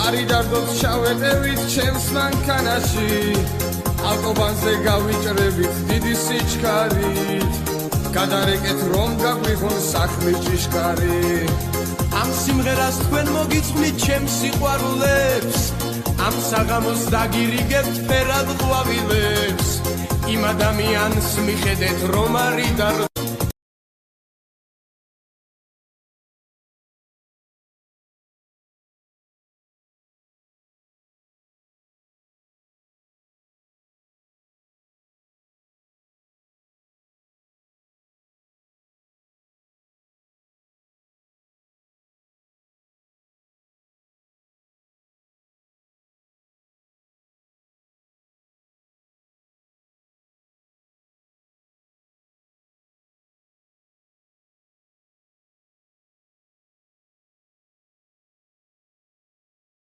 არი დარდოთ ჩავეტევით ჩემს მანქანაში ავტობანზე გავიჭრებით დიდი სიჩქარით გადარეკეთ რომ გაგვიღონ საქმე ჭიშკარი ამ სიმღერას თქვენ მოგიწვნით ჩემს სიყვარულებს ამ საღამოს დაგირიგებთ ფერად ყვავილებს იმ ადამიანს მიხედეთ რომ არი დარდოთ